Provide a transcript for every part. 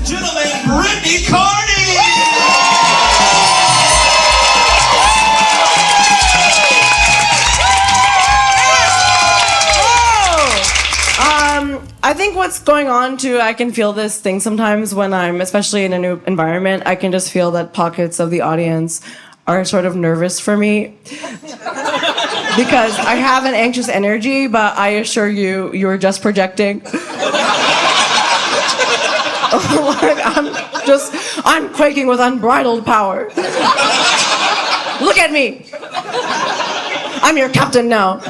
gentlemen, Brittany Carney! I think what's going on too, I can feel this thing sometimes when I'm, especially in a new environment, I can just feel that pockets of the audience are sort of nervous for me. Because I have an anxious energy, but I assure you, you're just projecting. I'm quaking with unbridled power. Look at me. I'm your captain now.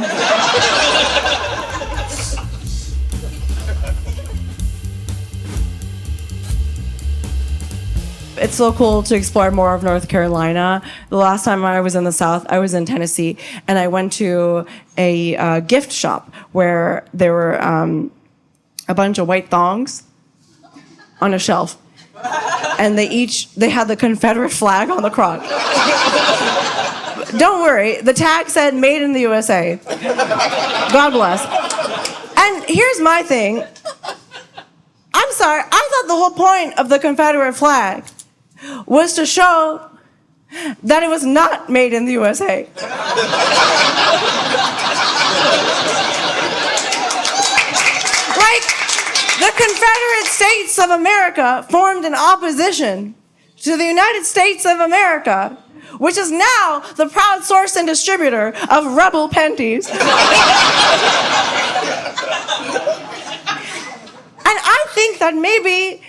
It's so cool to explore more of North Carolina. The last time I was in the South, I was in Tennessee, and I went to a gift shop where there were a bunch of white thongs on a shelf, and they had the Confederate flag on the crotch. Don't worry, the tag said "Made in the USA." God bless. And here's my thing. I'm sorry, I thought the whole point of the Confederate flag was to show that it was not made in the USA. Like, the Confederate States of America formed in opposition to the United States of America, which is now the proud source and distributor of Rebel Panties. And I think that maybe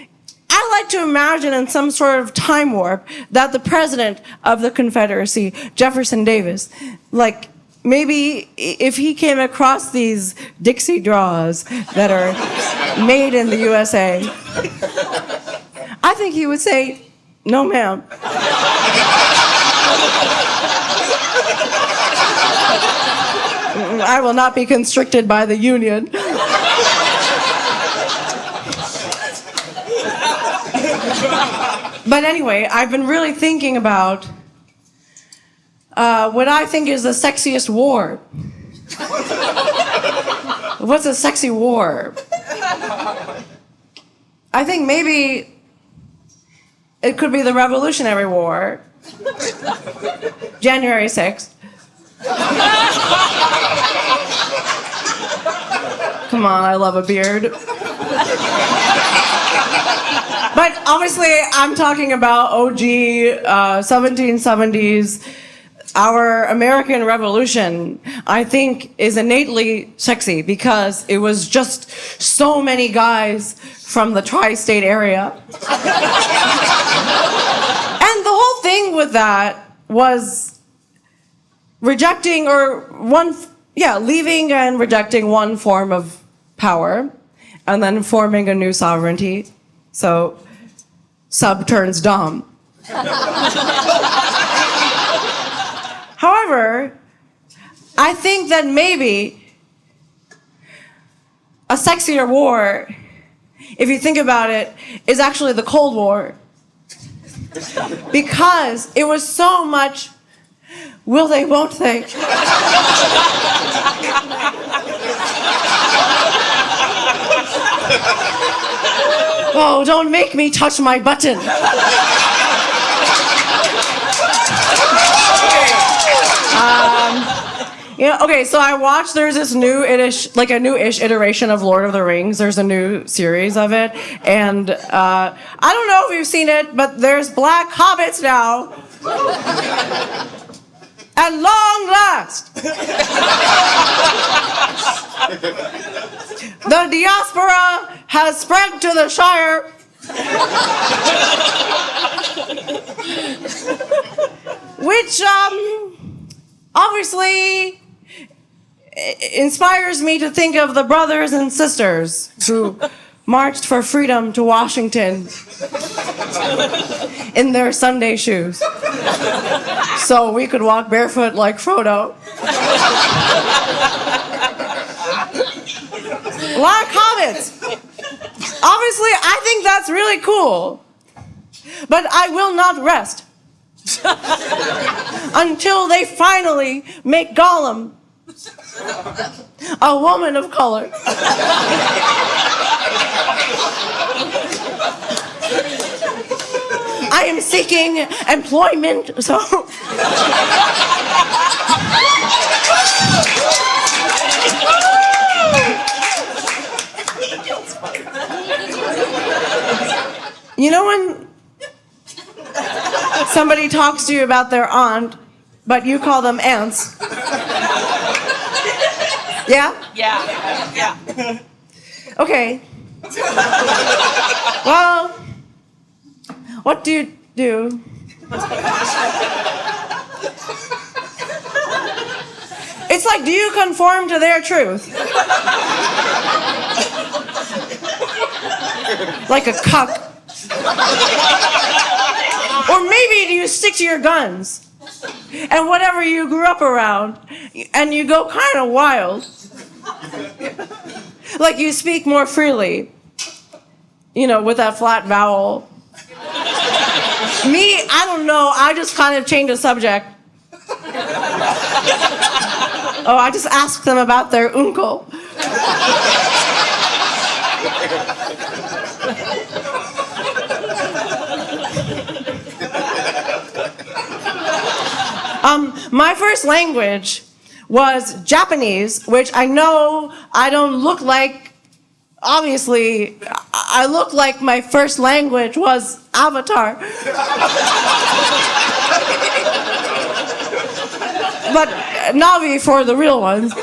I like to imagine in some sort of time warp that the president of the Confederacy, Jefferson Davis, like maybe if he came across these Dixie draws that are made in the USA, I think he would say, "No, ma'am." I will not be constricted by the Union. But anyway, I've been really thinking about what I think is the sexiest war. What's a sexy war? I think maybe it could be the Revolutionary War. January 6th. Come on, I love a beard. But obviously, I'm talking about OG 1770s. Our American Revolution, I think, is innately sexy because it was just so many guys from the tri-state area. And the whole thing with that was rejecting leaving and rejecting one form of power and then forming a new sovereignty. So, sub turns dom. However, I think that maybe a sexier war, if you think about it, is actually the Cold War. Because it was so much, will they, won't they? Oh, don't make me touch my button. So I watched, there's this new-ish iteration of Lord of the Rings. There's a new series of it. And I don't know if you've seen it, but there's black hobbits now. At long last. The diaspora has spread to the Shire. Which, obviously inspires me to think of the brothers and sisters who marched for freedom to Washington in their Sunday shoes so we could walk barefoot like Frodo. Black hobbits. Obviously, I think that's really cool. But I will not rest until they finally make Gollum a woman of color. am seeking employment, so. You know when somebody talks to you about their aunt, but you call them aunts? Yeah? Yeah. Okay. Well, what do you do? It's like, do you conform to their truth? Like a cuck. Or maybe do you stick to your guns? And whatever you grew up around, and you go kind of wild. Like you speak more freely. You know, with that flat vowel. Me, I don't know, I just kind of change the subject. Oh, I just ask them about their uncle. My first language was Japanese, which I know I don't look like, obviously, I look like my first language was Avatar. But Navi for the real ones.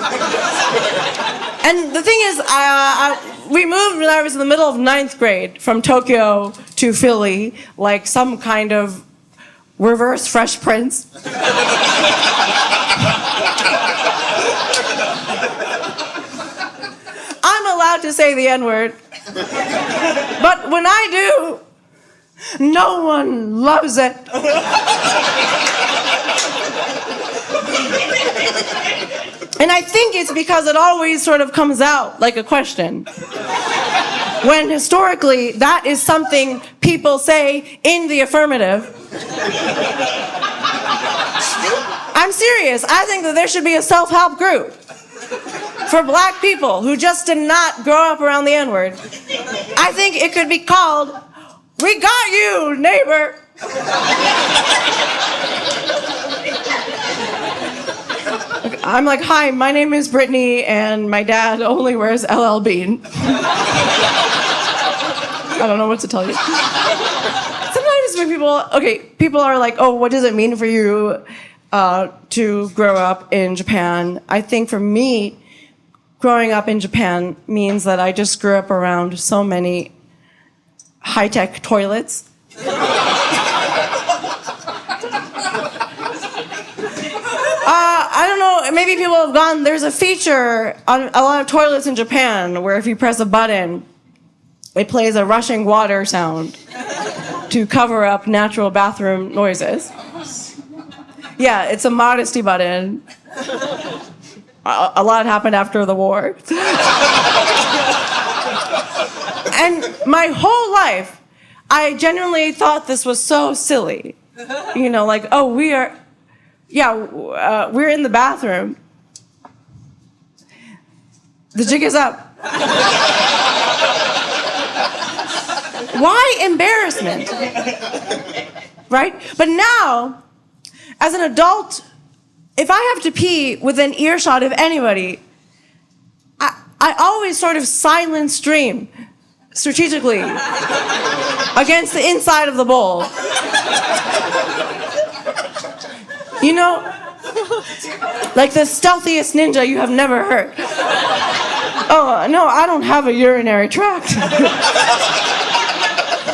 And the thing is, we moved when I was in the middle of 9th grade from Tokyo to Philly, like some kind of reverse Fresh Prince. I'm allowed to say the N-word. But when I do, no one loves it. And I think it's because it always sort of comes out like a question. When historically, that is something people say in the affirmative. I'm serious. I think that there should be a self-help group for black people who just did not grow up around the N-word. I think it could be called, "We Got You, Neighbor." I'm like, "Hi, my name is Brittany, and my dad only wears LL Bean." I don't know what to tell you. Sometimes when people are like, "Oh, what does it mean for you to grow up in Japan?" I think for me, growing up in Japan means that I just grew up around so many high-tech toilets. I don't know, maybe people have gone, there's a feature on a lot of toilets in Japan where if you press a button, it plays a rushing water sound to cover up natural bathroom noises. Yeah, it's a modesty button. A lot happened after the war. And my whole life, I genuinely thought this was so silly. You know, like, oh, we're in the bathroom. The jig is up. Why embarrassment? Right? But now, as an adult, if I have to pee within earshot of anybody, I always sort of silent stream strategically against the inside of the bowl. You know, like the stealthiest ninja you have never heard. Oh, no, I don't have a urinary tract.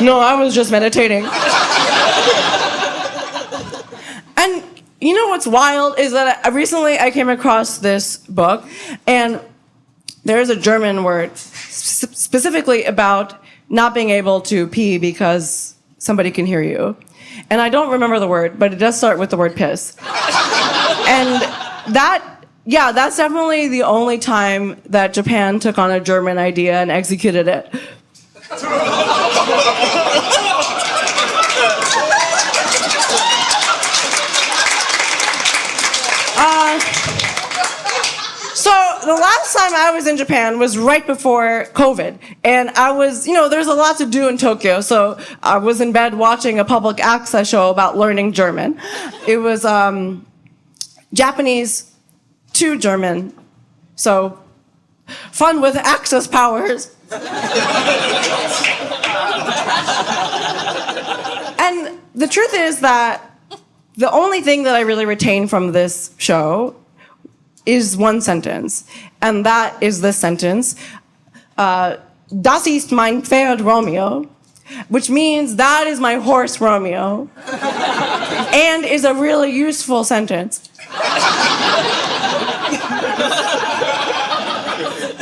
No, I was just meditating. And you know what's wild is that recently I came across this book, and there's a German word specifically about not being able to pee because somebody can hear you. And I don't remember the word, but it does start with the word piss. And that's definitely the only time that Japan took on a German idea and executed it. So the last last time I was in Japan was right before COVID. And I was, there's a lot to do in Tokyo. So I was in bed watching a public access show about learning German. It was Japanese to German. So fun with access powers. And the truth is that the only thing that I really retain from this show is one sentence. And that is this sentence. Das ist mein Pferd Romeo. Which means that is my horse Romeo. And is a really useful sentence.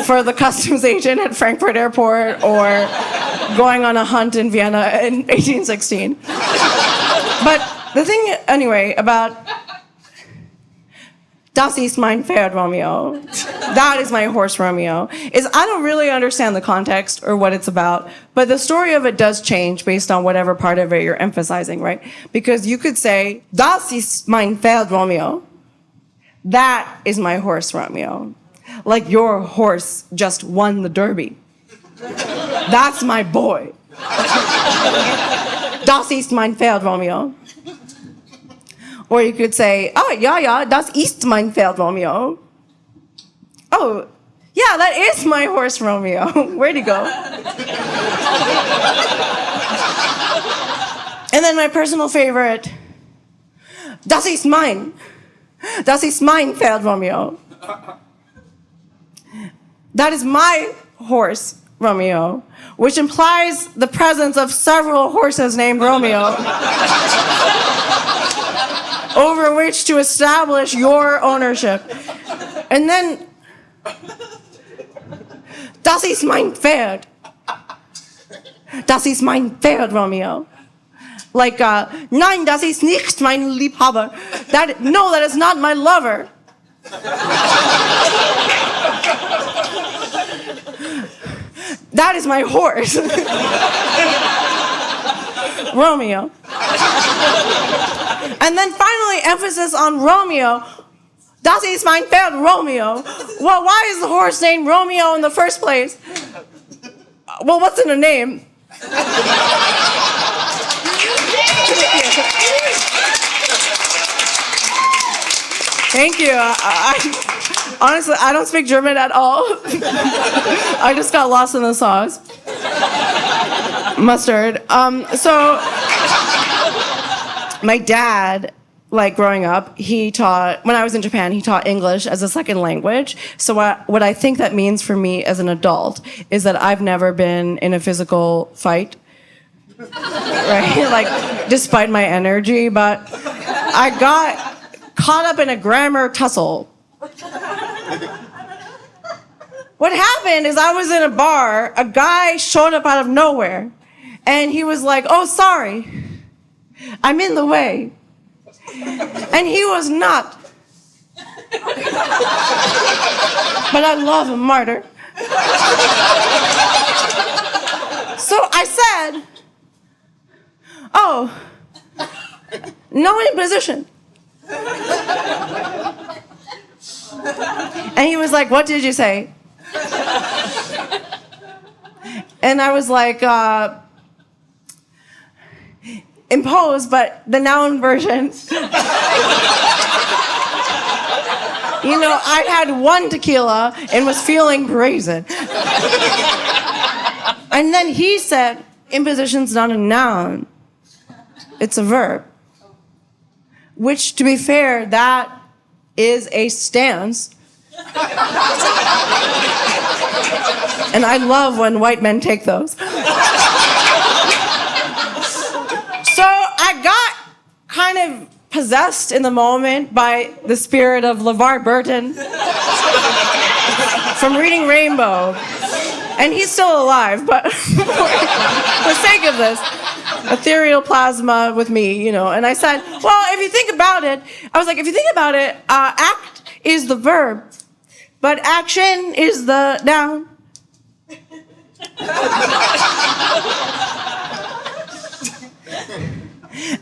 For the customs agent at Frankfurt Airport or going on a hunt in Vienna in 1816. But the thing, anyway, about Das ist mein Pferd Romeo, that is my horse Romeo, is I don't really understand the context or what it's about, but the story of it does change based on whatever part of it you're emphasizing, right? Because you could say, Das ist mein Pferd Romeo, that is my horse Romeo. Like your horse just won the Derby. That's my boy. Das ist mein Pferd Romeo. Or you could say, oh, ja, das ist mein Pferd Romeo. Oh, yeah, that is my horse Romeo. Where'd he go? And then my personal favorite, das ist mein Pferd Romeo. That is my horse Romeo, which implies the presence of several horses named Romeo. Over which to establish your ownership. And then, das ist mein Pferd. Das ist mein Pferd, Romeo. Like, nein, das ist nicht mein Liebhaber. No, that is not my lover. That is my horse. Romeo. And then finally, emphasis on Romeo. Das ist mein Pferd, Romeo. Well, why is the horse named Romeo in the first place? Well, what's in a name? Thank you. Honestly, I don't speak German at all. I just got lost in the sauce. Mustard. So my dad, like growing up, when I was in Japan, he taught English as a second language. So what I think that means for me as an adult is that I've never been in a physical fight, right? Like, despite my energy, but I got caught up in a grammar tussle. What happened is I was in a bar, a guy showed up out of nowhere, and he was like, oh, sorry, I'm in the way. And he was not. But I love a martyr. So I said, oh, no imposition. And he was like, what did you say? And I was like, impose, but the noun version. I had one tequila and was feeling brazen. And then he said, imposition's not a noun. It's a verb. Which, to be fair, that is a stance. And I love when white men take those. So I got kind of possessed in the moment by the spirit of LeVar Burton from reading Rainbow. And he's still alive, but for the sake of this, ethereal plasma with me, And I said, well, if you think about it, act is the verb, but action is the noun.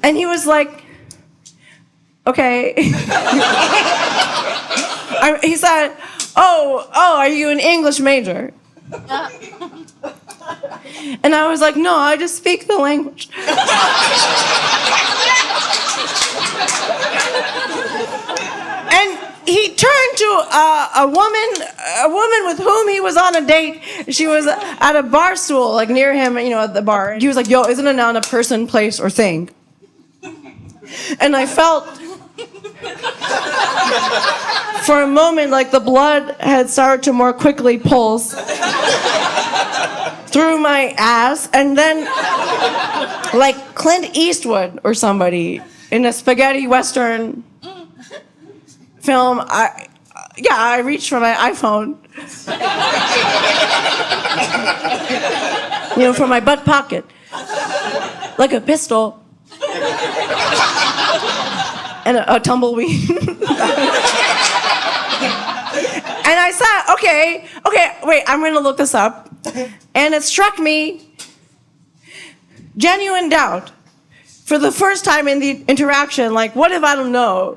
And he was like, okay. He said, oh, are you an English major? And I was like, no, I just speak the language. And he turned to a woman with whom he was on a date. She was at a bar stool, like near him, at the bar. He was like, yo, isn't a noun a person, place, or thing? And I felt, for a moment, like the blood had started to more quickly pulse through my ass, and then, like Clint Eastwood or somebody in a spaghetti western film, I reached for my iPhone, from my butt pocket, like a pistol, and a tumbleweed. And I said, okay, wait, I'm gonna look this up. And it struck me, genuine doubt, for the first time in the interaction, like, what if I don't know?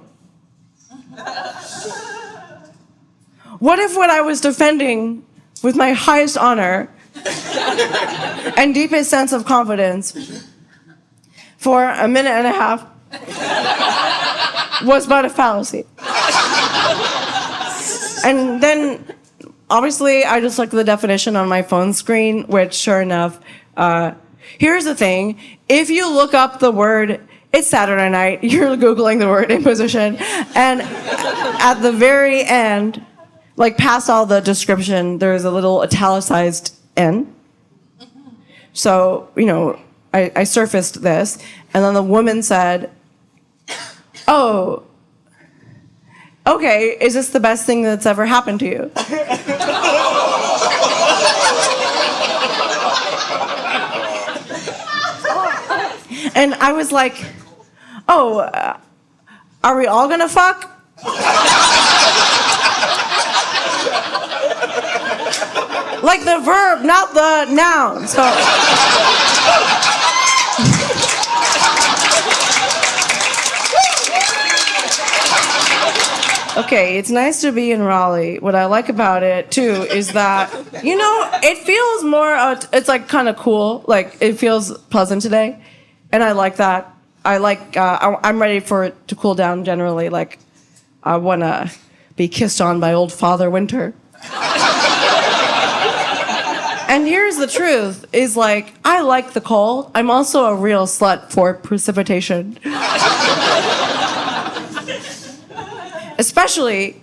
What if what I was defending with my highest honor and deepest sense of confidence for a minute and a half was but a fallacy? And then, obviously, I just looked at the definition on my phone screen, which, sure enough, here's the thing. If you look up the word, it's Saturday night, you're Googling the word imposition, and at the very end, like past all the description, there's a little italicized N. So, I surfaced this, and then the woman said, oh, okay, is this the best thing that's ever happened to you? And I was like, oh, are we all gonna fuck? Like the verb, not the noun. So. Okay, it's nice to be in Raleigh. What I like about it, too, is that, it feels more, it's like kind of cool. Like, it feels pleasant today. And I like that. I'm ready for it to cool down generally. Like, I want to be kissed on by old Father Winter. And here's the truth, is like, I like the cold. I'm also a real slut for precipitation. Especially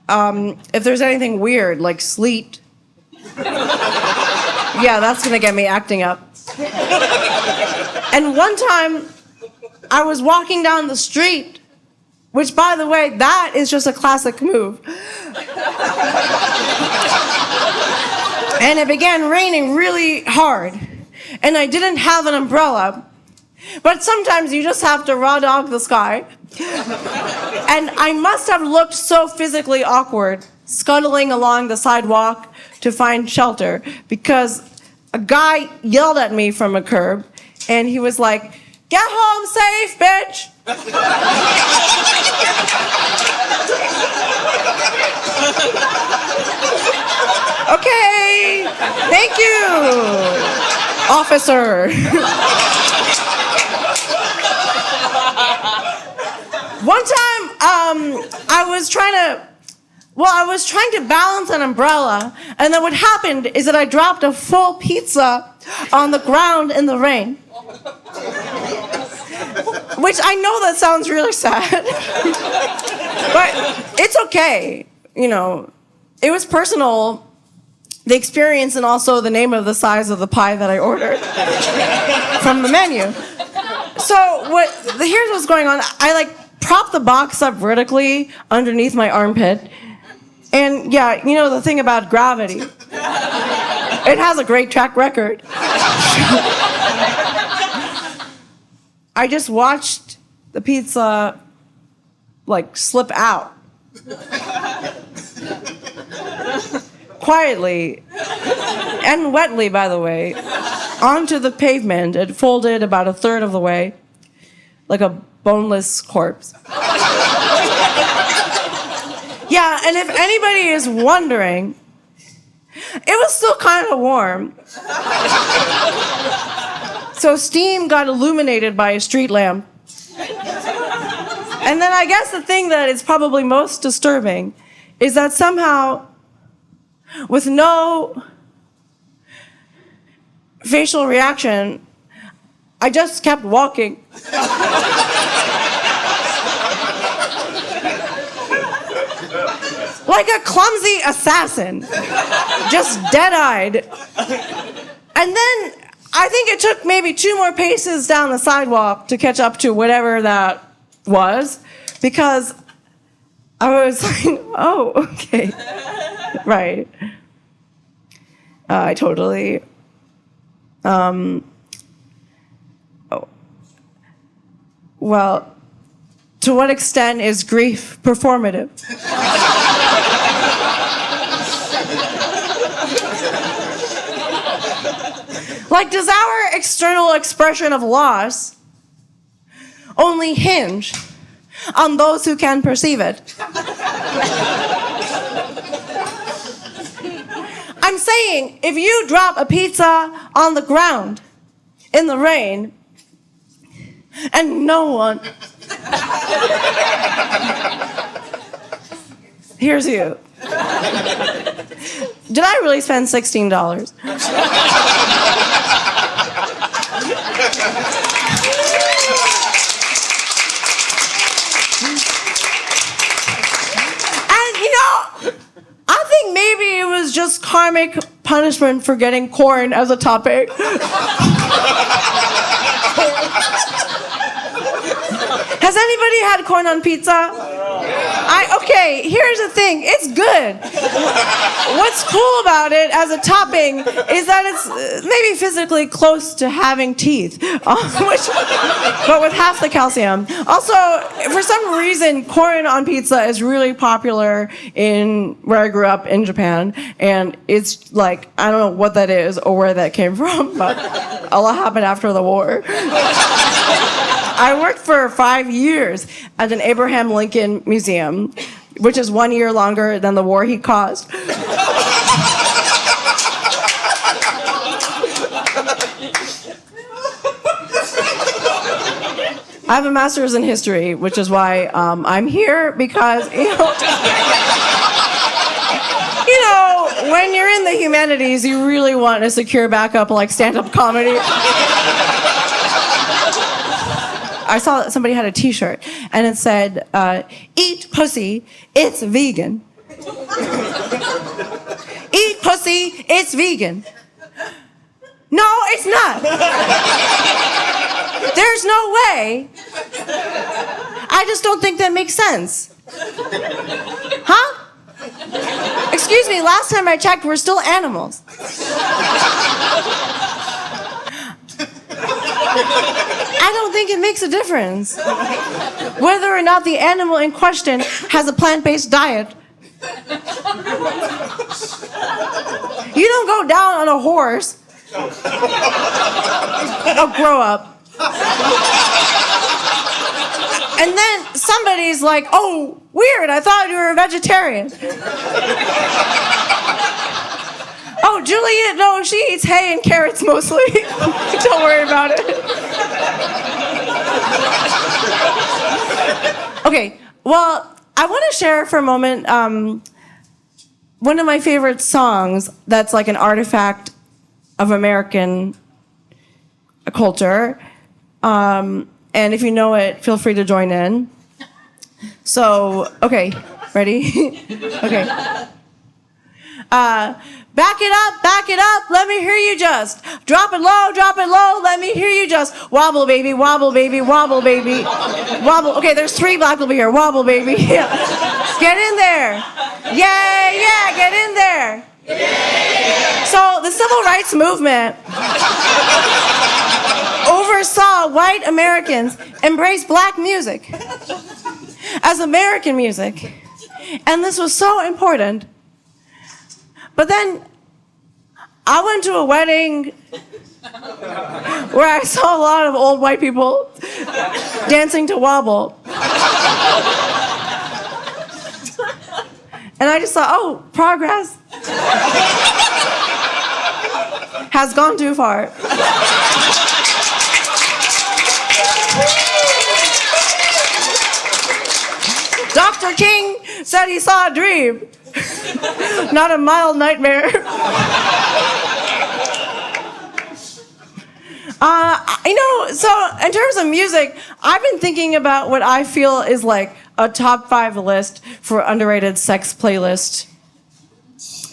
if there's anything weird, like sleet. Yeah, that's gonna get me acting up. And one time, I was walking down the street, which, by the way, that is just a classic move. And it began raining really hard. And I didn't have an umbrella. But sometimes you just have to raw dog the sky. And I must have looked so physically awkward, scuttling along the sidewalk to find shelter, because a guy yelled at me from a curb, and he was like, "Get home safe, bitch!" Okay, thank you, officer. One time, I was trying to balance an umbrella, and then what happened is that I dropped a full pizza on the ground in the rain. Which I know that sounds really sad, but it's okay. It was personal, the experience, and also the name of the size of the pie that I ordered from the menu. So here's what's going on. I propped the box up vertically underneath my armpit. And yeah, the thing about gravity. It has a great track record. I just watched the pizza, slip out. Quietly, and wetly, by the way, onto the pavement. It folded about a third of the way, like a boneless corpse. Yeah, and if anybody is wondering, it was still kind of warm. So steam got illuminated by a street lamp. And then I guess the thing that is probably most disturbing is that somehow, with no facial reaction, I just kept walking. Like a clumsy assassin, just dead-eyed. And then I think it took maybe 2 more paces down the sidewalk to catch up to whatever that was, because I was like, oh, okay, right. I totally, well, to what extent is grief performative? Like, does our external expression of loss only hinge on those who can perceive it? I'm saying, if you drop a pizza on the ground in the rain and no one here's you. Did I really spend $16? And I think maybe it was just karmic punishment for getting corn as a topic. Has anybody had corn on pizza? Okay, here's the thing. It's good. What's cool about it as a topping is that it's maybe physically close to having teeth, but with half the calcium. Also, for some reason, corn on pizza is really popular in where I grew up in Japan, and it's like, I don't know what that is or where that came from, but a lot happened after the war. I worked for 5 years at an Abraham Lincoln Museum, which is 1 year longer than the war he caused. I have a master's in history, which is why I'm here, because, when you're in the humanities, you really want a secure backup like stand-up comedy. I saw that somebody had a t-shirt, and it said, eat pussy, it's vegan. Eat pussy, it's vegan. No, it's not. There's no way. I just don't think that makes sense. Huh? Excuse me, last time I checked, we're still animals. I don't think it makes a difference whether or not the animal in question has a plant-based diet. You don't go down on a horse. Oh, grow up. And then somebody's like, oh, weird, I thought you were a vegetarian. Oh, Juliet, no, she eats hay and carrots mostly. Don't worry about it. Okay, well, I want to share for a moment one of my favorite songs that's like an artifact of American culture. And if you know it, feel free to join in. So, okay, ready? Okay. Back it up, let me hear you just. Drop it low, let me hear you just. Wobble, baby, wobble, baby, wobble, baby. Wobble, okay, there's 3 black people here. Wobble, baby. Yeah. Get in there. Yeah, get in there. Yeah. So the civil rights movement oversaw white Americans embrace black music as American music. And this was so important. But then I went to a wedding where I saw a lot of old white people dancing to wobble. And I just thought, oh, progress has gone too far. Dr. King said he saw a dream, not a mild nightmare. So in terms of music, I've been thinking about what I feel is like a top 5 list for underrated sex playlist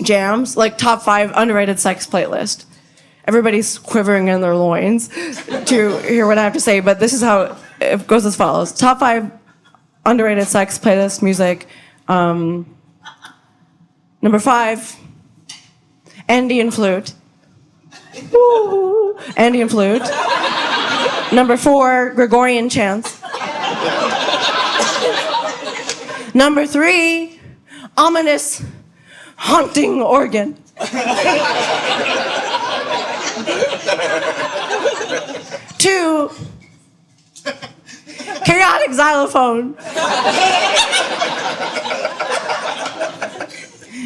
jams, like top 5 underrated sex playlist. Everybody's quivering in their loins to hear what I have to say, but this is how it goes as follows. Top 5 underrated sex playlist music. Number 5, Andean flute. Ooh, Andean flute. Number 4, Gregorian chants. Number 3, ominous, haunting organ. 2, chaotic xylophone.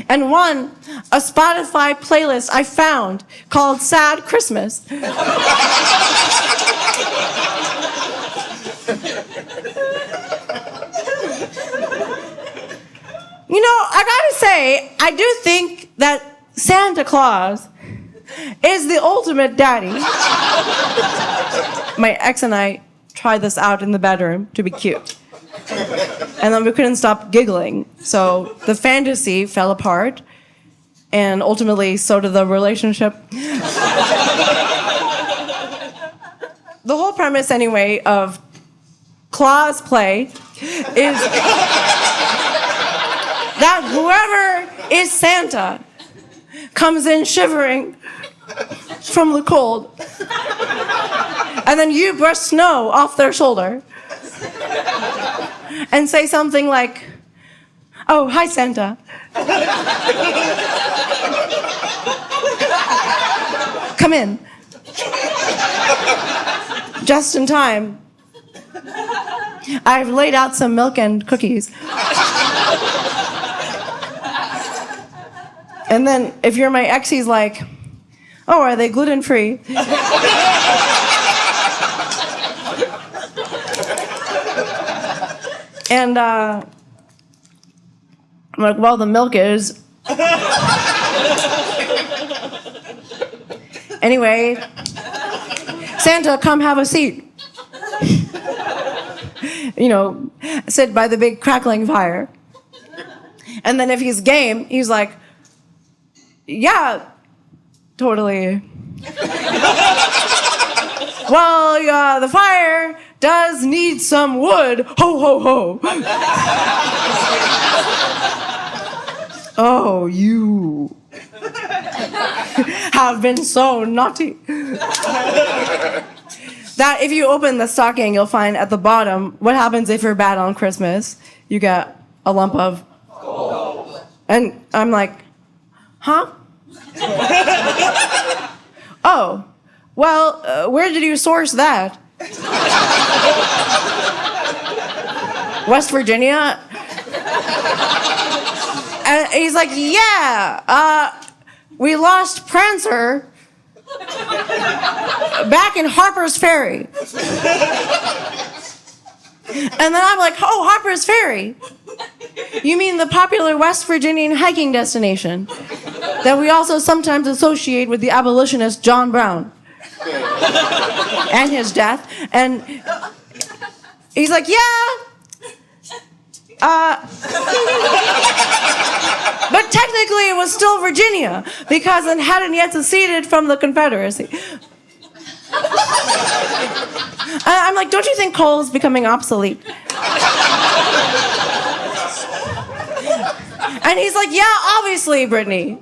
And 1, a Spotify playlist I found called Sad Christmas. You know, I gotta say, I do think that Santa Claus is the ultimate daddy. My ex and I tried this out in the bedroom to be cute. And then we couldn't stop giggling. So the fantasy fell apart. And ultimately, so did the relationship. The whole premise, anyway, of Claus play is that whoever is Santa comes in shivering from the cold. And then you brush snow off their shoulder and say something like, "Oh, hi, Santa. Come in. Just in time. I've laid out some milk and cookies." And then if you're my ex, he's like, "Oh, are they gluten-free?" And I'm like, "Well, the milk is." Anyway, "Santa, come have a seat." You know, sit by the big crackling fire. And then if he's game, he's like, "Yeah, totally." "Well, yeah, the fire does need some wood. Ho, ho, ho." "Oh, you have been so naughty." That if you open the stocking, you'll find at the bottom, what happens if you're bad on Christmas? You get a lump of gold. And I'm like, huh? "Oh, well, where did you source that?" "West Virginia?" And he's like, "Yeah, we lost Prancer back in Harper's Ferry." And then I'm like, "Oh, Harper's Ferry? You mean the popular West Virginian hiking destination that we also sometimes associate with the abolitionist John Brown and his death?" And he's like, "Yeah. But technically it was still Virginia because it hadn't yet seceded from the Confederacy." I'm like, "Don't you think coal is becoming obsolete?" And he's like, "Yeah, obviously, Brittany.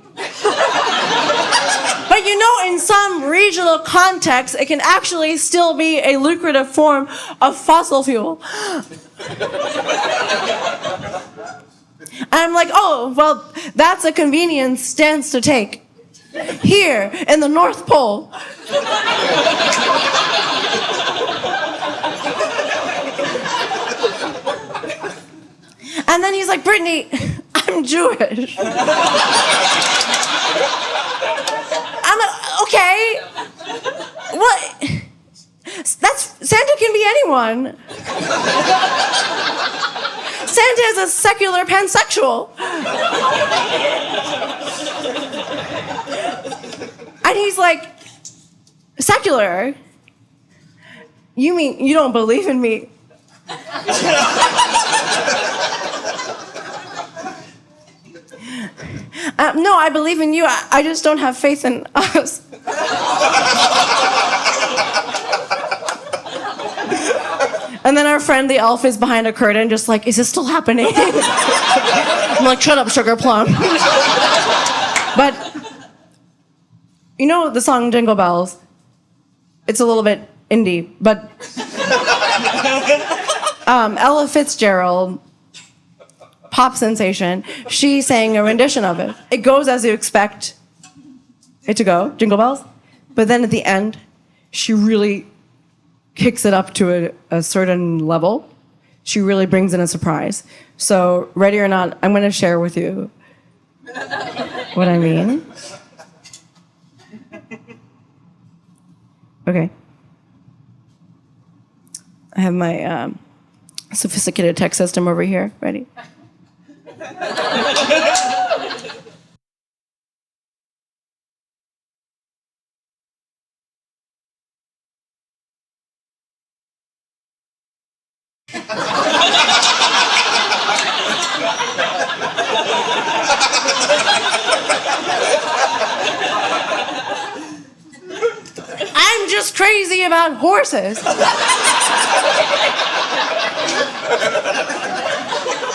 But you know, in some regional contexts, it can actually still be a lucrative form of fossil fuel." And I'm like, "Oh, well, that's a convenient stance to take. Here, in the North Pole." And then he's like, "Brittany, I'm I'm Jewish. Okay. What? Santa can be anyone. Santa is a secular pansexual. And he's like, secular? You mean you don't believe in me? No, I believe in you. I just don't have faith in us. And then our friend, the elf, is behind a curtain, just like, is this still happening? I'm like, shut up, Sugar Plum. But, you know the song Jingle Bells? It's a little bit indie, but Ella Fitzgerald, pop sensation, she sang a rendition of it. It goes as you expect it to go, Jingle Bells, but then at the end, she really kicks it up to a certain level. She really brings in a surprise. So, ready or not, I'm going to share with you what I mean. Okay. I have my sophisticated tech system over here. Ready? I'm just crazy about horses.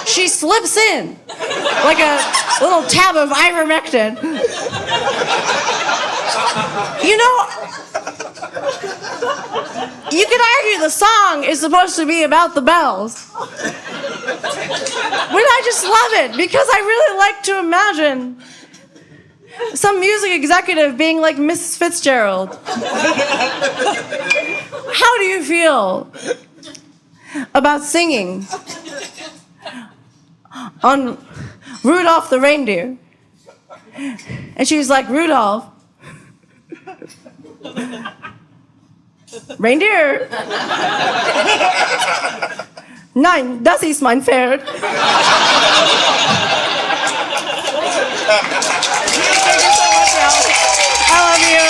She slips in like a little tab of ivermectin. You know, you could argue the song is supposed to be about the bells. But I just love it because I really like to imagine some music executive being like Mrs. Fitzgerald. How do you feel about singing on Rudolph the Reindeer? And she's like, Rudolph, Reindeer. Nein, das ist mein Pferd. Thank you so much, Raleigh. I love you.